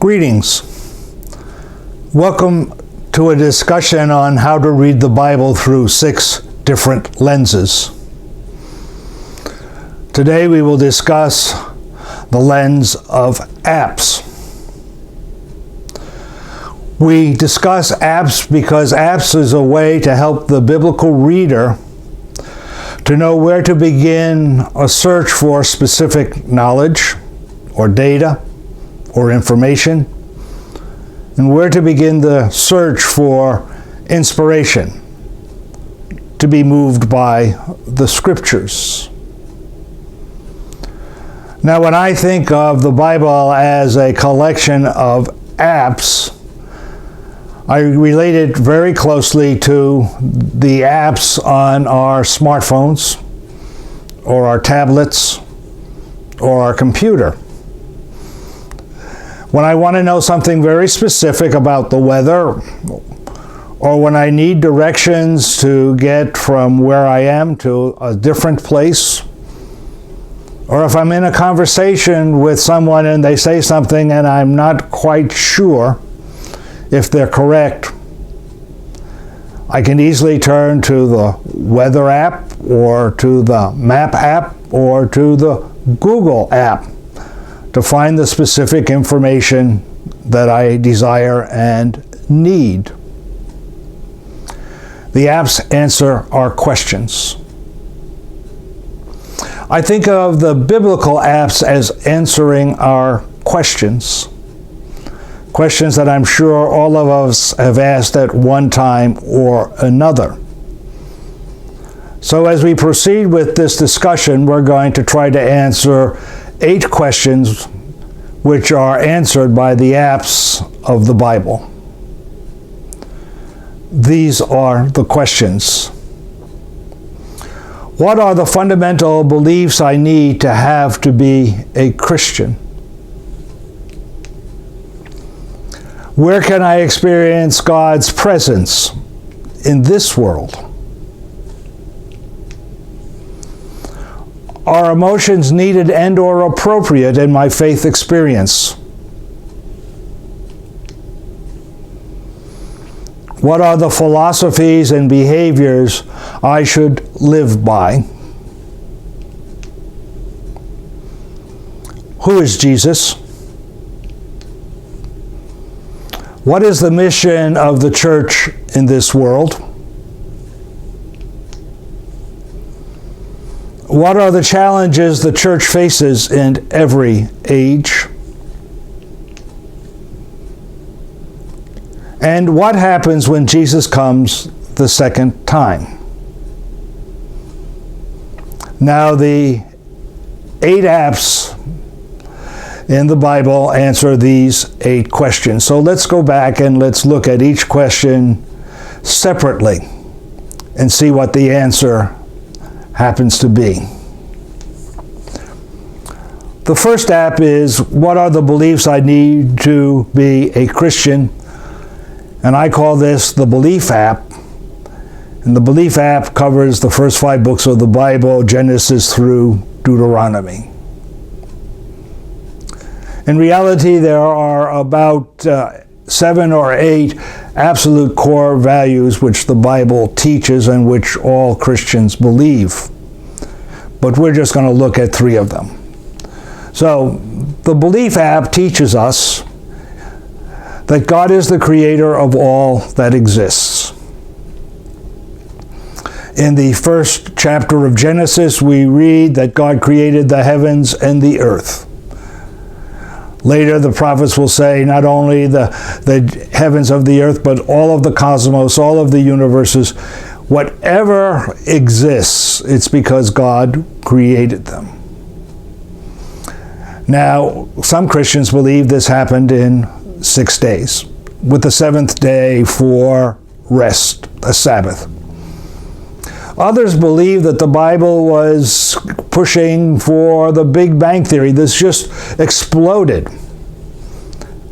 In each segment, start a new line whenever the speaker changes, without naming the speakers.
Greetings. Welcome to a discussion on how to read the Bible through 6 different lenses. Today we will discuss the lens of apps. We discuss apps because apps is a way to help the biblical reader to know where to begin a search for specific knowledge or data or information, and where to begin the search for inspiration, to be moved by the scriptures. Now, when I think of the Bible as a collection of apps, I relate it very closely to the apps on our smartphones, or our tablets, or our computer. When I want to know something very specific about the weather, or when I need directions to get from where I am to a different place, or if I'm in a conversation with someone and they say something and I'm not quite sure if they're correct, I can easily turn to the weather app, or to the map app, or to the Google app to find the specific information that I desire and need. The apps answer our questions. I think of the biblical apps as answering our questions. Questions that I'm sure all of us have asked at one time or another. So as we proceed with this discussion, we're going to try to answer 8 questions which are answered by the apps of the Bible. These are the questions. What are the fundamental beliefs I need to have to be a Christian? Where can I experience God's presence in this world? Are emotions needed and or appropriate in my faith experience? What are the philosophies and behaviors I should live by? Who is Jesus? What is the mission of the church in this world? What are the challenges the church faces in every age? And what happens when Jesus comes the second time? Now, the 8 apps in the Bible answer these 8 questions. So let's go back and let's look at each question separately and see what the answer happens to be. The first app is, what are the beliefs I need to be a Christian? And I call this the Belief app. And the Belief app covers the first 5 books of the Bible, Genesis through Deuteronomy. In reality, there are about 7 or 8 absolute core values which the Bible teaches and which all Christians believe. But we're just going to look at 3 of them. So, the Belief app teaches us that God is the creator of all that exists. In the first chapter of Genesis, we read that God created the heavens and the earth. Later, the prophets will say not only the heavens of the earth, but all of the cosmos, all of the universes, whatever exists, it's because God created them. Now, some Christians believe this happened in 6 days, with the 7th day for rest, a Sabbath. Others believe that the Bible was pushing for the Big Bang Theory. This just exploded.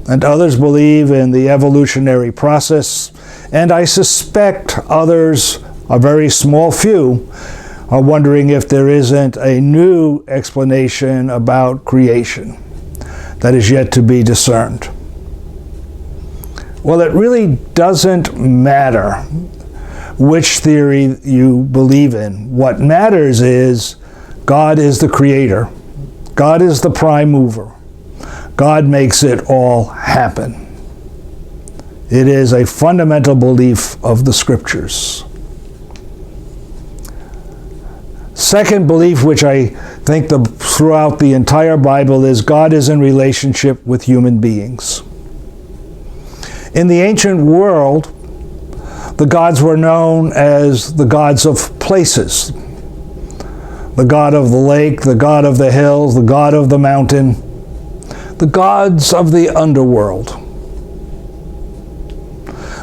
And others believe in the evolutionary process. And I suspect others, a very small few, are wondering if there isn't a new explanation about creation that is yet to be discerned. Well, it really doesn't matter which theory you believe in. What matters is God is the creator. God is the prime mover. God makes it all happen. It is a fundamental belief of the Scriptures. Second belief, which I think throughout the entire Bible, is God is in relationship with human beings. In the ancient world, the gods were known as the gods of places. The god of the lake, the god of the hills, the god of the mountain, the gods of the underworld.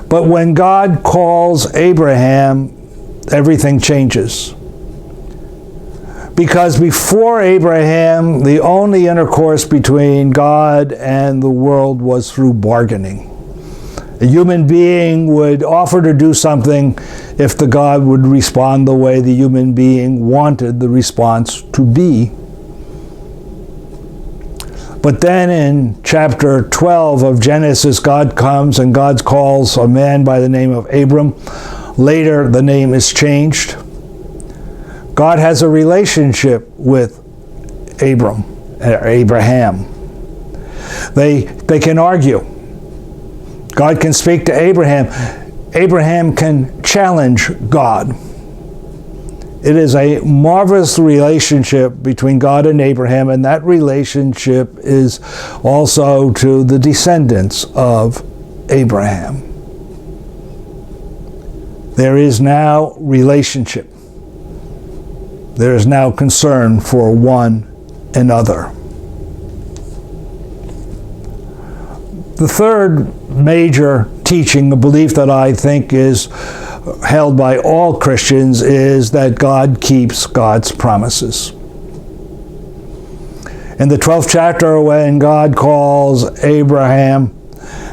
But when God calls Abraham, everything changes. Because before Abraham, the only intercourse between God and the world was through bargaining. A human being would offer to do something if the God would respond the way the human being wanted the response to be. But then in chapter 12 of Genesis, God comes and God calls a man by the name of Abram. Later, the name is changed. God has a relationship with Abraham. They can argue. God can speak to Abraham. Abraham can challenge God. It is a marvelous relationship between God and Abraham, and that relationship is also to the descendants of Abraham. There is now relationship. There is now concern for one another. The third major teaching, a belief that I think is held by all Christians, is that God keeps God's promises. In the 12th chapter, when God calls Abraham,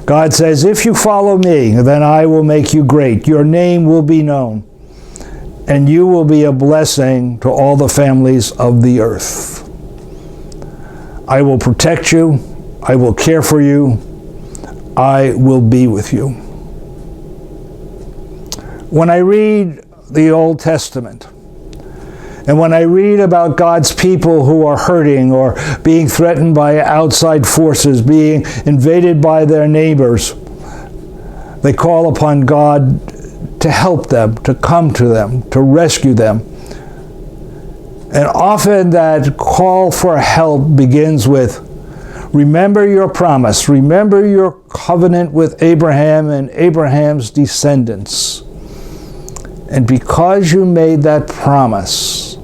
God says, "If you follow me, then I will make you great. Your name will be known, and you will be a blessing to all the families of the earth. I will protect you. I will care for you. I will be with you." When I read the Old Testament, and when I read about God's people who are hurting or being threatened by outside forces, being invaded by their neighbors, they call upon God to help them, to come to them, to rescue them. And often that call for help begins with, "Remember your promise, remember your covenant with Abraham and Abraham's descendants. And because you made that promise,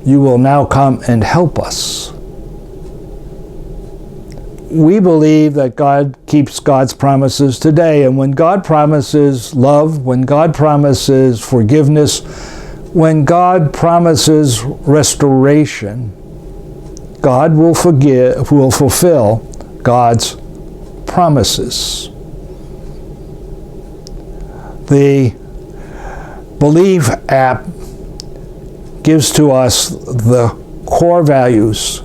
you will now come and help us." We believe that God keeps God's promises today. And when God promises love, when God promises forgiveness, when God promises restoration, God will fulfill God's promises. The Believe app gives to us the core values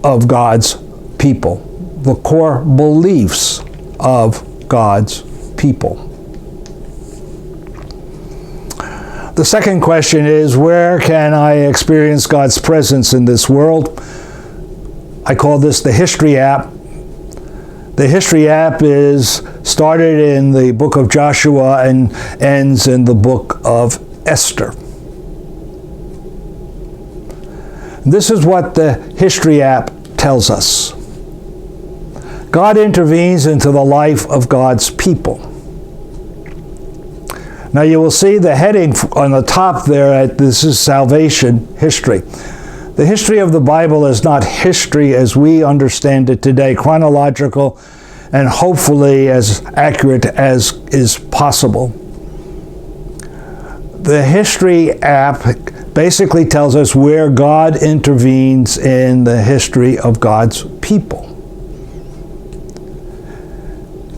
of God's people, the core beliefs of God's people. The second question is, where can I experience God's presence in this world? I call this the History app. The History app is started in the book of Joshua and ends in the book of Esther. This is what the History app tells us. God intervenes into the life of God's people. Now you will see the heading on the top there, this is salvation history. The history of the Bible is not history as we understand it today, chronological and hopefully as accurate as is possible. The History app basically tells us where God intervenes in the history of God's people.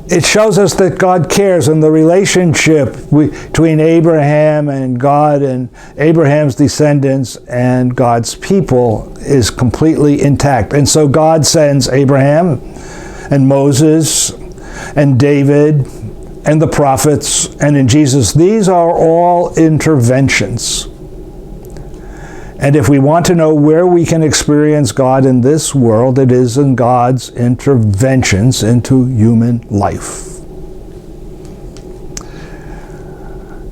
It shows us that God cares, and the relationship between Abraham and God and Abraham's descendants and God's people is completely intact. And so God sends Abraham and Moses and David and the prophets and in Jesus. These are all interventions. And if we want to know where we can experience God in this world, it is in God's interventions into human life.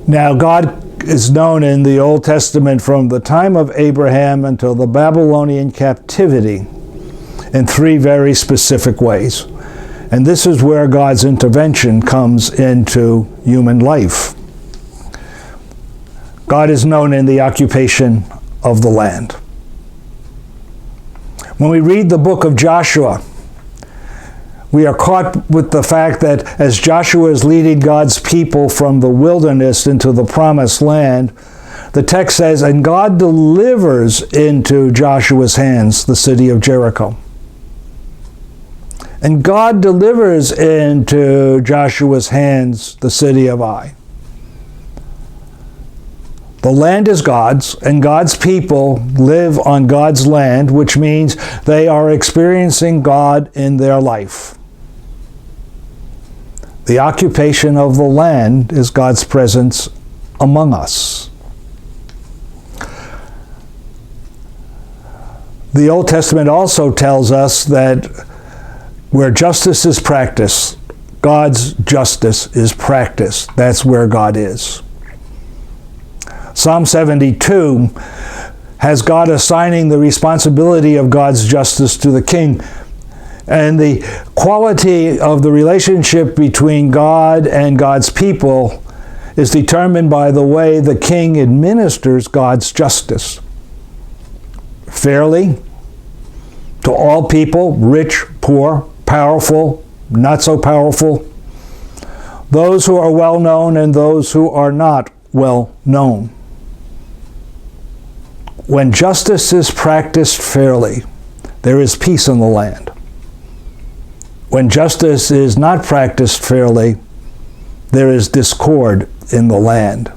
Now, God is known in the Old Testament from the time of Abraham until the Babylonian captivity in three very specific ways. And this is where God's intervention comes into human life. God is known in the occupation of the land. When we read the book of Joshua, we are caught with the fact that as Joshua is leading God's people from the wilderness into the promised land, the text says, and God delivers into Joshua's hands the city of Jericho. And God delivers into Joshua's hands the city of Ai. The land is God's, and God's people live on God's land, which means they are experiencing God in their life. The occupation of the land is God's presence among us. The Old Testament also tells us that where justice is practiced, God's justice is practiced. That's where God is. Psalm 72 has God assigning the responsibility of God's justice to the king. And the quality of the relationship between God and God's people is determined by the way the king administers God's justice. Fairly, to all people, rich, poor, powerful, not so powerful, those who are well known and those who are not well known. When justice is practiced fairly, there is peace in the land. When justice is not practiced fairly, there is discord in the land.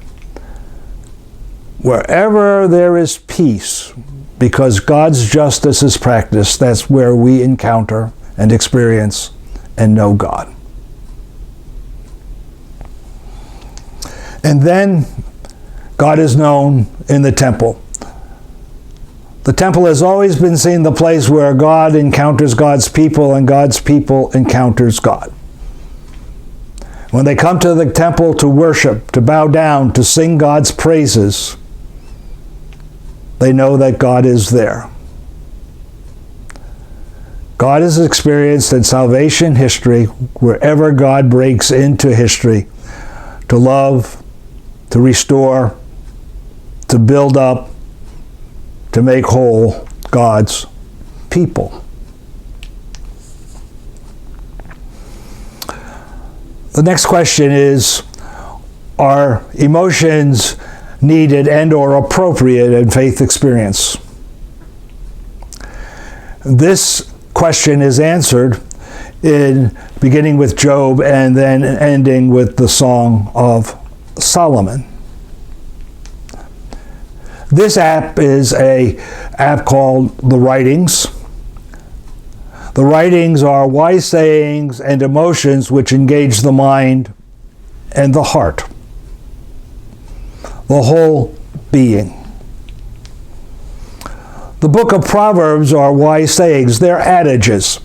Wherever there is peace, because God's justice is practiced, that's where we encounter and experience and know God. And then God is known in the temple. The temple has always been seen the place where God encounters God's people and God's people encounters God. When they come to the temple to worship, to bow down, to sing God's praises, they know that God is there. God is experienced in salvation history wherever God breaks into history to love, to restore, to build up, to make whole God's people. The next question is, are emotions needed and or appropriate in faith experience? This question is answered in beginning with Job and then ending with the Song of Solomon. This app is an app called The Writings. The Writings are wise sayings and emotions which engage the mind and the heart, the whole being. The book of Proverbs are wise sayings. They're adages.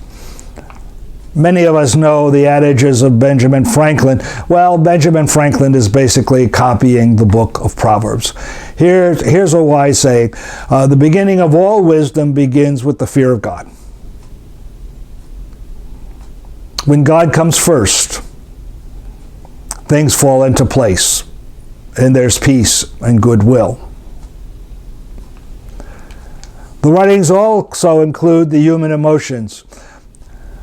Many of us know the adages of Benjamin Franklin. Well, Benjamin Franklin is basically copying the book of Proverbs. Here's a wise saying. The beginning of all wisdom begins with the fear of God. When God comes first, things fall into place, and there's peace and goodwill. The writings also include the human emotions.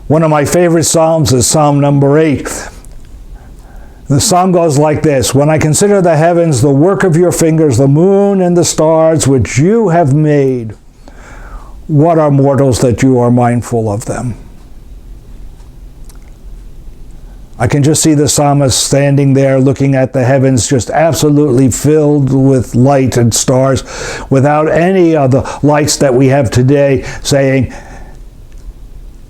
One of my favorite psalms is Psalm number 8. The psalm goes like this: when I consider the heavens, the work of your fingers, the moon and the stars which you have made, what are mortals that you are mindful of them? I can just see the psalmist standing there looking at the heavens just absolutely filled with light and stars without any of the lights that we have today, saying,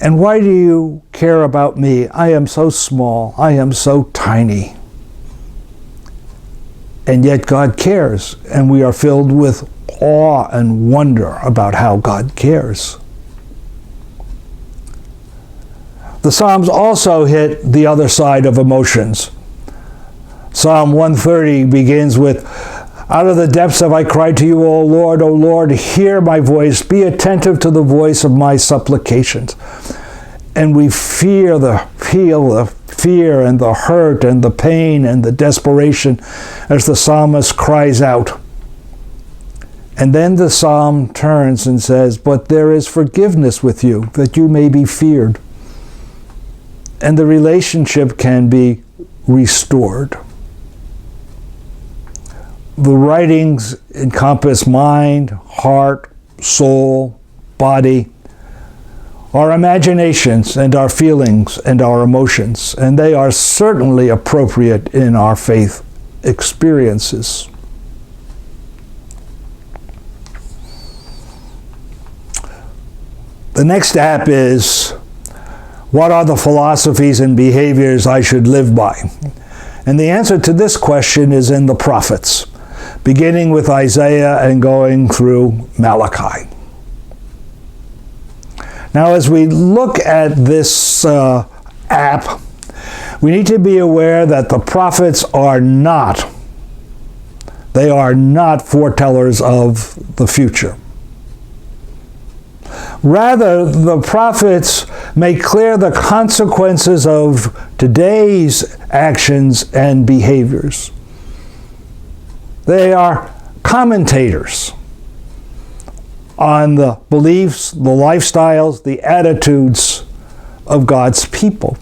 And why do you care about me? I am so small. I am so tiny. And yet God cares, and we are filled with awe and wonder about how God cares. The Psalms also hit the other side of emotions. Psalm 130 begins with, "Out of the depths have I cried to you, O Lord, hear my voice, be attentive to the voice of my supplications." And we feel the fear and the hurt and the pain and the desperation as the psalmist cries out. And then the psalm turns and says, "But there is forgiveness with you, that you may be feared." And the relationship can be restored. The writings encompass mind, heart, soul, body, our imaginations and our feelings and our emotions, and they are certainly appropriate in our faith experiences. The next step is, what are the philosophies and behaviors I should live by? And the answer to this question is in the prophets, beginning with Isaiah and going through Malachi. Now, as we look at this app, we need to be aware that the prophets are not foretellers of the future. Rather, the prophets make clear the consequences of today's actions and behaviors. They are commentators on the beliefs, the lifestyles, the attitudes of God's people.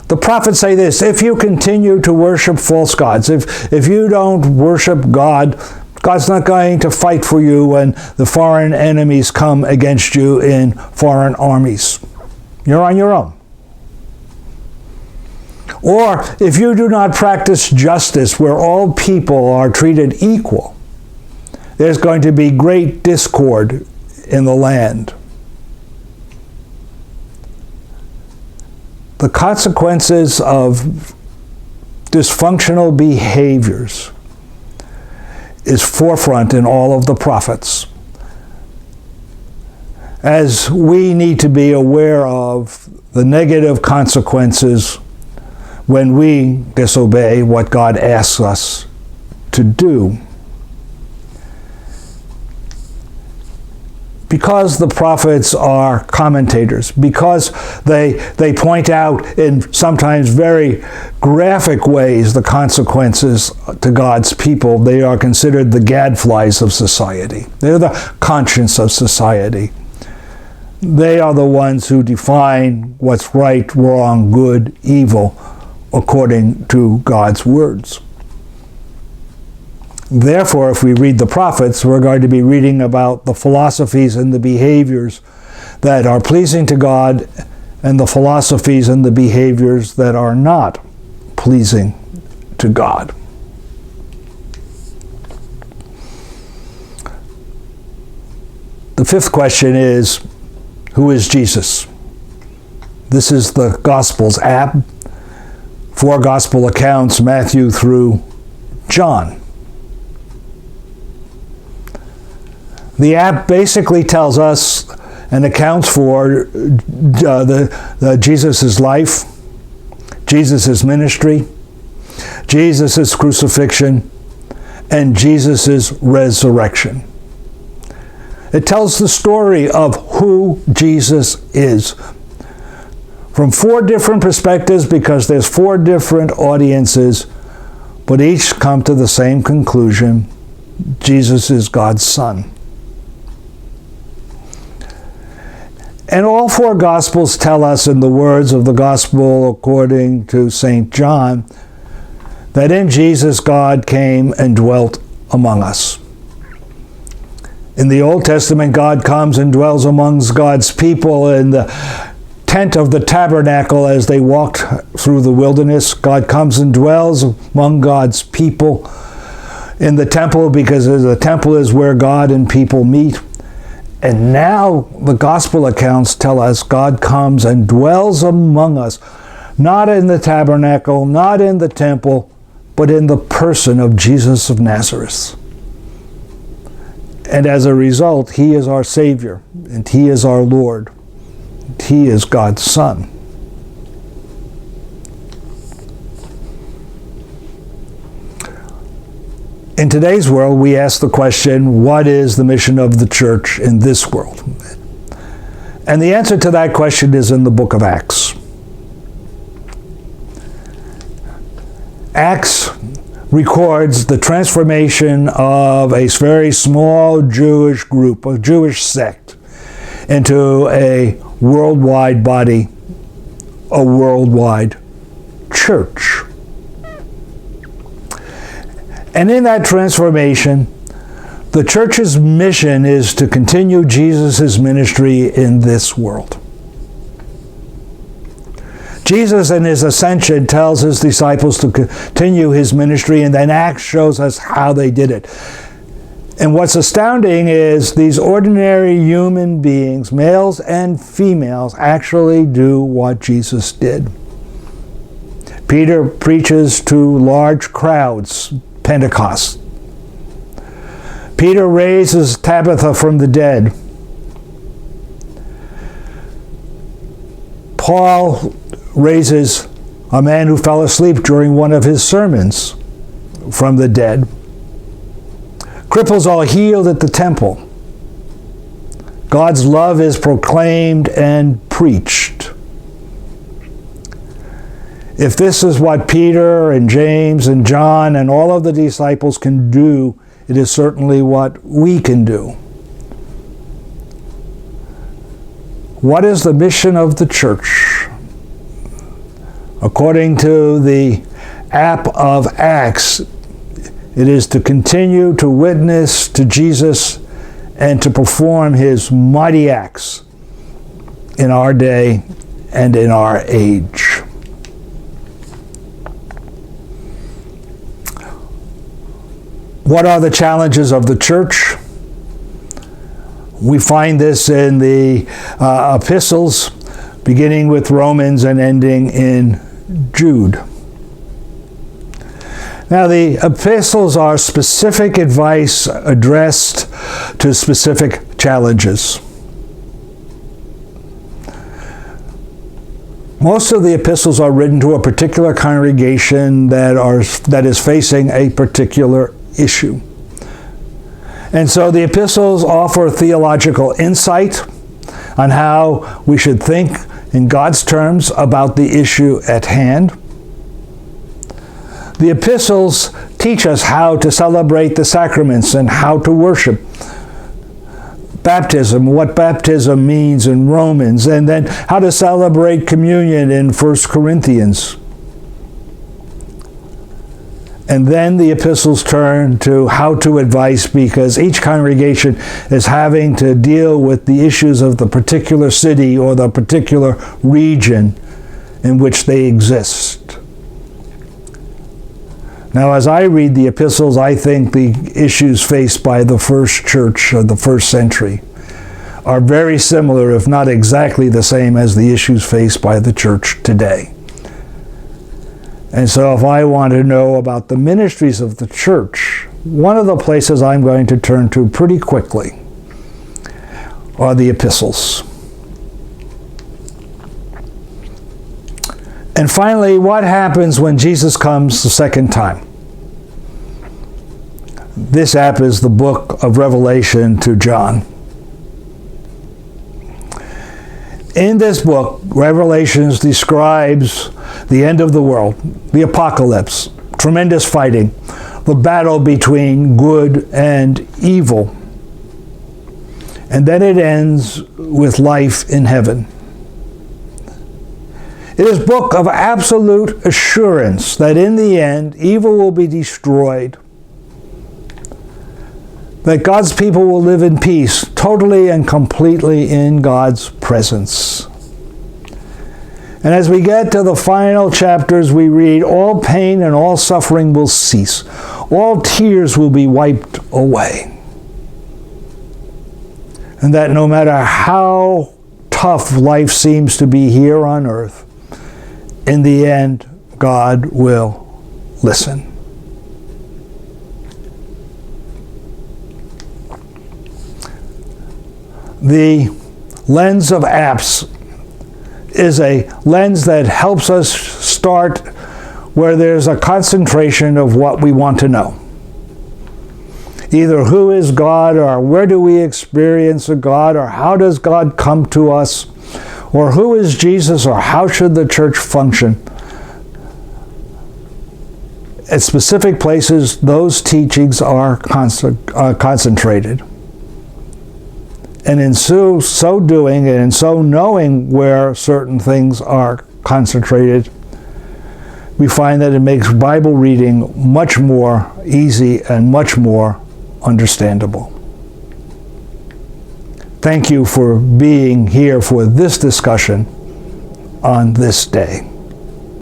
The prophets say this: if you continue to worship false gods, if you don't worship God, God's not going to fight for you when the foreign enemies come against you in foreign armies. You're on your own. Or if you do not practice justice where all people are treated equal, there's going to be great discord in the land. The consequences of dysfunctional behaviors is forefront in all of the prophets, as we need to be aware of the negative consequences when we disobey what God asks us to do. Because the prophets are commentators, because they point out in sometimes very graphic ways the consequences to God's people, they are considered the gadflies of society. They're the conscience of society. They are the ones who define what's right, wrong, good, evil, according to God's words. Therefore, if we read the prophets, we're going to be reading about the philosophies and the behaviors that are pleasing to God and the philosophies and the behaviors that are not pleasing to God. The fifth question is, who is Jesus? This is the Gospels app. 4 Gospel accounts, Matthew through John. The app basically tells us and accounts for Jesus' life, Jesus' ministry, Jesus' crucifixion, and Jesus' resurrection. It tells the story of who Jesus is from 4 different perspectives, because there's 4 different audiences, but each come to the same conclusion: Jesus is God's Son. And all 4 Gospels tell us, in the words of the Gospel according to St. John, that in Jesus God came and dwelt among us. In the Old Testament, God comes and dwells amongst God's people in the tent of the tabernacle as they walked through the wilderness. God comes and dwells among God's people in the temple, because the temple is where God and people meet. And now the gospel accounts tell us God comes and dwells among us, not in the tabernacle, not in the temple, but in the person of Jesus of Nazareth. And as a result, he is our Savior, and he is our Lord. He is God's Son. In today's world, we ask the question, what is the mission of the church in this world? And the answer to that question is in the book of Acts. Acts records the transformation of a very small Jewish group, a Jewish sect, into a worldwide body, a worldwide church. And in that transformation, the church's mission is to continue Jesus' ministry in this world. Jesus in his ascension tells his disciples to continue his ministry, and then Acts shows us how they did it. And what's astounding is these ordinary human beings, males and females, actually do what Jesus did. Peter preaches to large crowds, Pentecost. Peter raises Tabitha from the dead. Paul raises a man who fell asleep during one of his sermons from the dead. Cripples are healed at the temple. God's love is proclaimed and preached. If this is what Peter and James and John and all of the disciples can do, it is certainly what we can do. What is the mission of the church? According to the app of Acts, it is to continue to witness to Jesus and to perform his mighty acts in our day and in our age. What are the challenges of the church? We find this in the epistles, beginning with Romans and ending in Jude. Now, the epistles are specific advice addressed to specific challenges. Most of the epistles are written to a particular congregation that is facing a particular issue. And so the epistles offer theological insight on how we should think in God's terms about the issue at hand. The epistles teach us how to celebrate the sacraments and how to worship. Baptism, what baptism means in Romans, and then how to celebrate communion in 1 Corinthians. And then the epistles turn to how to advise, because each congregation is having to deal with the issues of the particular city or the particular region in which they exist. Now, as I read the epistles, I think the issues faced by the first church of the first century are very similar, if not exactly the same, as the issues faced by the church today. And so if I want to know about the ministries of the church, one of the places I'm going to turn to pretty quickly are the epistles. And finally, what happens when Jesus comes the second time? This app is the book of Revelation to John. In this book, Revelations describes the end of the world, the apocalypse, tremendous fighting, the battle between good and evil. And then it ends with life in heaven. It is a book of absolute assurance that in the end, evil will be destroyed, that God's people will live in peace, totally and completely in God's presence. And as we get to the final chapters, we read, all pain and all suffering will cease. All tears will be wiped away. And that no matter how tough life seems to be here on earth, in the end, God will listen. The lens of apps is a lens that helps us start where there's a concentration of what we want to know. Either who is God, or where do we experience a God, or how does God come to us, or who is Jesus, or how should the church function. At specific places, those teachings are concentrated. And in so doing, and in so knowing where certain things are concentrated, we find that it makes Bible reading much more easy and much more understandable. Thank you for being here for this discussion on this day.